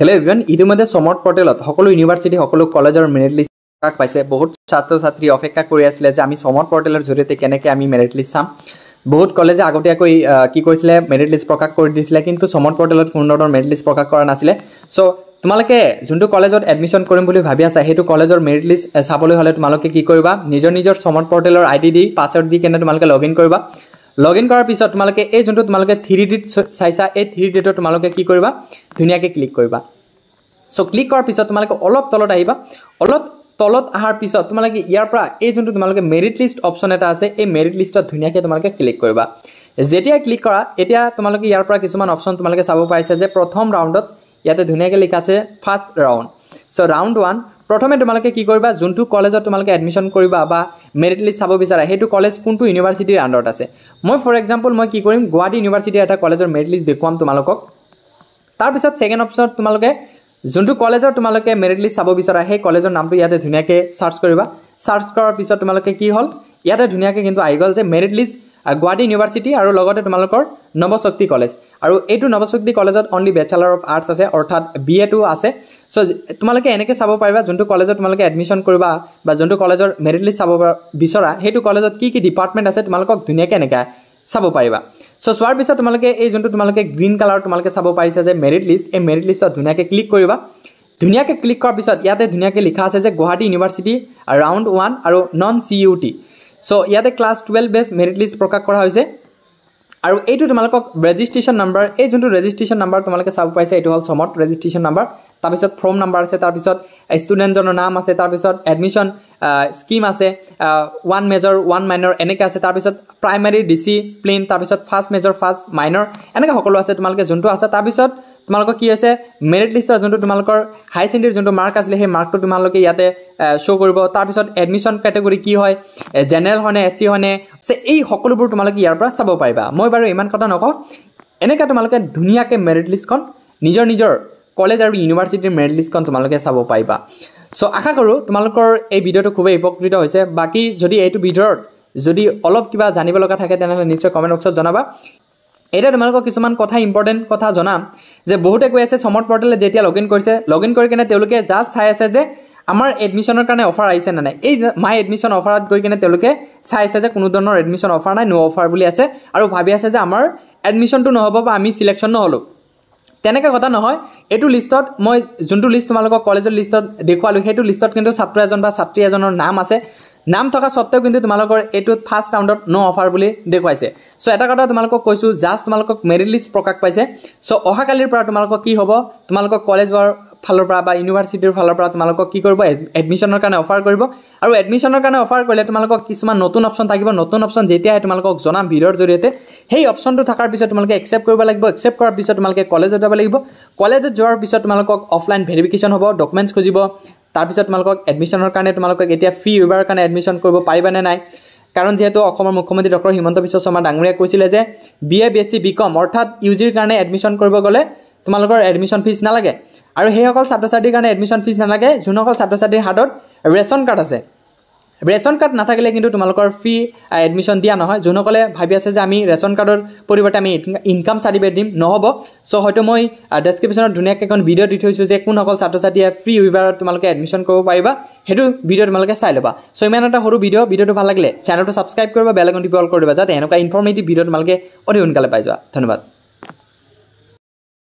Hello' everyone, ইতিমধ্যে সমৰ্থ পৰ্টেলত সকলো ইউনিভাৰ্চিটি সকলো কলেজৰ মেৰিট লিষ্ট প্ৰকাশ পাইছে। বহুত ছাত্ৰ ছাত্ৰী অপেক্ষা কৰি আছিলে যে আমি সমৰ্থ পৰ্টেলৰ জৰিয়তে কেনেকৈ আমি মেৰিট লিষ্ট চাম। বহুত কলেজে আগতীয়াকৈ কি কৰিছিলে, মেৰিট লিষ্ট প্ৰকাশ কৰি দিছিলে, কিন্তু সমৰ্থ পৰ্টেলত কোনো ধৰণৰ মেৰিট লিষ্ট প্ৰকাশ কৰা নাছিলে। চ' তোমালোকে যোনটো কলেজত এডমিশ্যন কৰিম বুলি ভাবি আছা সেইটো কলেজৰ মেৰিট লিষ্ট চাবলৈ হ'লে তোমালোকে কি কৰিবা, নিজৰ সমৰ্থ পৰ্টেলৰ ID দি পাছৱৰ্ড দি কেনে তোমালোকে লগ ইন কৰিবা। লগ ইন কৰাৰ পিছত তোমালোকে এই যোনটো তোমালোকে 3D চাইছা, এই 3D তোমালোকে কি কৰিবা, ধুনীয়াকৈ ক্লিক কৰিবা। চ' ক্লিক কৰাৰ পিছত তোমালোকে অলপ তলত আহিবা। অলপ তলত অহাৰ পিছত তোমালোকে ইয়াৰ পৰা এই যোনটো তোমালোকে মেৰিট লিষ্ট অপশ্যন এটা আছে, এই মেৰিট লিষ্টত ধুনীয়াকৈ তোমালোকে ক্লিক কৰিবা। যেতিয়া ক্লিক কৰা এতিয়া তোমালোকে ইয়াৰ পৰা কিছুমান অপশ্যন তোমালোকে চাব পাৰিছে যে প্ৰথম ৰাউণ্ডত ইয়াতে ধুনীয়াকৈ লিখা আছে ফাৰ্ষ্ট ৰাউণ্ড। চ' ৰাউণ্ড 1 প্ৰথমে তোমালোকে কি কৰিবা, যোনটো কলেজত তোমালোকে এডমিশ্যন কৰিবা বা মেৰিট লিষ্ট চাব বিচাৰা সেইটো কলেজ কোনটো ইউনিভাৰ্চিটিৰ আণ্ডাৰত আছে। মই ফৰ এক্সাম্পল মই কি কৰিম, গুৱাহাটী ইউনিভাৰ্চিটিৰ এটা কলেজৰ মেৰিট লিষ্ট দেখুৱাম তোমালোকক। তাৰপিছত ছেকেণ্ড অপশ্যনত তোমালোকে যোনটো কলেজৰ তোমালোকে মেৰিট লিষ্ট চাব বিচাৰা সেই কলেজৰ নামটো ইয়াতে ধুনীয়াকৈ চাৰ্চ কৰিবা। চাৰ্চ কৰাৰ পিছত তোমালোকে কি হ'ল, ইয়াতে ধুনীয়াকৈ কিন্তু আহি গ'ল যে মেৰিট লিষ্ট গুৱাহাটী ইউনিভাৰ্চিটি আৰু লগতে তোমালোকৰ নৱশক্তি কলেজ। আৰু এইটো নৱশক্তি কলেজত অনলি বেচেলাৰ অফ আৰ্টছ আছে, অৰ্থাৎ BA2 আছে। চ' তোমালোকে এনেকৈ চাব পাৰিবা যোনটো কলেজত তোমালোকে এডমিশ্যন কৰিবা বা যোনটো কলেজৰ মেৰিট লিষ্ট চাব বিচৰা সেইটো কলেজত কি ডিপাৰ্টমেণ্ট আছে তোমালোকক ধুনীয়াকৈ এনেকৈ চাব পাৰিবা। চ' চোৱাৰ পিছত তোমালোকে এই যোনটো তোমালোকে গ্ৰীণ কালাৰ তোমালোকে চাব পাৰিছা যে মেৰিট লিষ্ট, এই মেৰিট লিষ্টত ধুনীয়াকৈ ক্লিক কৰিবা। ধুনীয়াকৈ ক্লিক কৰাৰ পিছত ইয়াতে ধুনীয়াকৈ লিখা আছে যে গুৱাহাটী ইউনিভাৰ্চিটি ৰাউণ্ড 1 আৰু নন CUT। চ' ইয়াতে ক্লাছ 12 বেছ মেৰিট লিষ্ট প্ৰকাশ কৰা হৈছে। আৰু এইটো তোমালোকক ৰেজিষ্ট্ৰেশ্যন নাম্বাৰ, এই যোনটো ৰেজিষ্ট্ৰেশ্যন নাম্বাৰ তোমালোকে চাব পাৰিছে এইটো হ'ল সমৰ্থ ৰেজিষ্ট্ৰেশ্যন নাম্বাৰ। তাৰপিছত ফৰ্ম নাম্বাৰ আছে, তাৰপিছত ষ্টুডেণ্টজনৰ নাম আছে, তাৰপিছত এডমিশ্যন স্কিম আছে, 1 মেজৰ 1 মাইনৰ এনেকৈ আছে, তাৰপিছত প্ৰাইমাৰী ডিচিপ্লিন, তাৰপিছত ফাৰ্ষ্ট মেজৰ ফাৰ্ষ্ট মাইনৰ এনেকৈ সকলো আছে তোমালোকে যোনটো আছে। তাৰপিছত তোমালোকৰ কি হৈছে, মেৰিট লিষ্টৰ যোনটো তোমালোকৰ হাই ছেকেণ্ডেৰীৰ যোনটো মাৰ্ক আছিলে সেই মাৰ্কটো তোমালোকে ইয়াতে শ্ব' কৰিব। তাৰপিছত এডমিশ্যন কেটেগৰী কি হয়, জেনেৰেল হয়নে SC হয়নে, এই সকলোবোৰ তোমালোকে ইয়াৰ পৰা চাব পাৰিবা। মই বাৰু ইমান কথা নকওঁ, এনেকৈ তোমালোকে ধুনীয়াকৈ মেৰিট লিষ্টখন নিজৰ কলেজ আৰু ইউনিভাৰ্চিটিৰ মেৰিট লিষ্টখন তোমালোকে চাব পাৰিবা। চ' আশা কৰোঁ তোমালোকৰ এই ভিডিঅ'টো খুবেই উপকৃত হৈছে। বাকী যদি এইটো ভিডিঅ'ত যদি অলপ কিবা জানিব লগা থাকে তেনেহ'লে নিশ্চয় কমেণ্ট বক্সত জনাবা। এতিয়া তোমালোকক কিছুমান কথা ইম্পৰ্টেণ্ট কথা জনাম যে বহুতে কৈ আছে সমৰ্থ পৰ্টেলে যেতিয়া লগ ইন কৰিছে, লগ ইন কৰি কিনে তেওঁলোকে জাষ্ট চাই আছে যে আমাৰ এডমিশ্যনৰ কাৰণে অফাৰ আহিছে নে নাই। এই মাই এডমিশ্যন অফাৰত গৈ কিনে তেওঁলোকে চাই আছে যে কোনো ধৰণৰ এডমিশ্যন অফাৰ নাই, ন' অফাৰ বুলি আছে, আৰু ভাবি আছে যে আমাৰ এডমিশ্যনটো নহ'ব বা আমি চিলেকশ্যন নহ'লোঁ। তেনেকৈ কথা নহয়। এইটো লিষ্টত মই যোনটো লিষ্ট তোমালোকক কলেজৰ লিষ্টত দেখুৱালোঁ সেইটো লিষ্টত কিন্তু ছাত্ৰ এজন বা ছাত্ৰী এজনৰ নাম আছে। নাম থকা স্বত্তেও কিন্তু তোমালোকৰ এইটোত ফাৰ্ষ্ট ৰাউণ্ডত ন' অফাৰ বুলি দেখুৱাইছে। চ' এটা কথা তোমালোকক কৈছোঁ, জাষ্ট তোমালোকক মেৰিট লিষ্ট প্ৰকাশ পাইছে। চ' অহাকালিৰ পৰা তোমালোকক কি হ'ব, তোমালোকক কলেজৰ ফালৰ পৰা বা ইউনিভাৰ্চিটিৰ ফালৰ পৰা তোমালোকক কি কৰিব, এডমিশ্যনৰ কাৰণে অফাৰ কৰিব। আৰু এডমিশ্যনৰ কাৰণে অফাৰ কৰিলে তোমালোকক কিছুমান নতুন অপশ্যন থাকিব। নতুন অপশ্যন যেতিয়াই তোমালোকক জনাম ভিডিঅ'ৰ জৰিয়তে, সেই অপশ্যনটো থকাৰ পিছত তোমালোকে একচেপ্ট কৰিব লাগিব। একচেপ্ট কৰাৰ পিছত তোমালোকে কলেজত যাব লাগিব। কলেজত যোৱাৰ পিছত তোমালোকক অফলাইন ভেৰিফিকেশ্যন হ'ব, ডকুমেণ্টছ খুজিব। তাৰপিছত তোমালোকক এডমিশ্যনৰ কাৰণে তোমালোকক এতিয়া ফি ৱেইভাৰৰ কাৰণে এডমিশ্যন কৰিব পাৰিবানে নাই। কাৰণ যিহেতু অসমৰ মুখ্যমন্ত্ৰী ডক্টৰ হিমন্ত বিশ্ব শৰ্মা ডাঙৰীয়াই কৈছিলে যে BA BSc BCom অৰ্থাৎ UGৰ কাৰণে এডমিশ্যন কৰিব গ'লে তোমালোকৰ এডমিশ্যন ফিজ নালাগে। আৰু সেইসকল ছাত্ৰ ছাত্ৰীৰ কাৰণে এডমিশ্যন ফিজ নালাগে যোনসকল ছাত্ৰ ছাত্ৰীৰ হাতত ৰেচন কাৰ্ড আছে। ৰেচন কাৰ্ড নাথাকিলে কিন্তু তোমালোকৰ ফ্ৰী এডমিশ্যন দিয়া নহয়। যোনসকলে ভাবি আছে যে আমি ৰেচন কাৰ্ডৰ পৰিৱৰ্তে আমি ইনকাম চাৰ্টিফিকেট দিম, নহ'ব। চ' হয়তো মই ডেছক্ৰিপশ্যনত ধুনীয়াকৈ এখন ভিডিঅ' দি থৈছোঁ যে কোনসকল ছাত্ৰ ছাত্ৰীয়ে ফ্ৰী ৱেইভাৰত তোমালোকে এডমিশ্যন কৰিব পাৰিবা, সেইটো ভিডিঅ' তোমালোকে চাই ল'বা। চ' ইমান এটা সৰু ভিডিঅ'টো ভাল লাগিলে চেনেলটো ছাবস্ক্ৰাইব কৰিবা, বেল আইকনটো অল কৰি দিবা, যাতে এনেকুৱা ইনফৰ্মেটিভ ভিডিঅ' তোমালোকে অতি সোনকালে পাই যোৱা। ধন্যবাদ।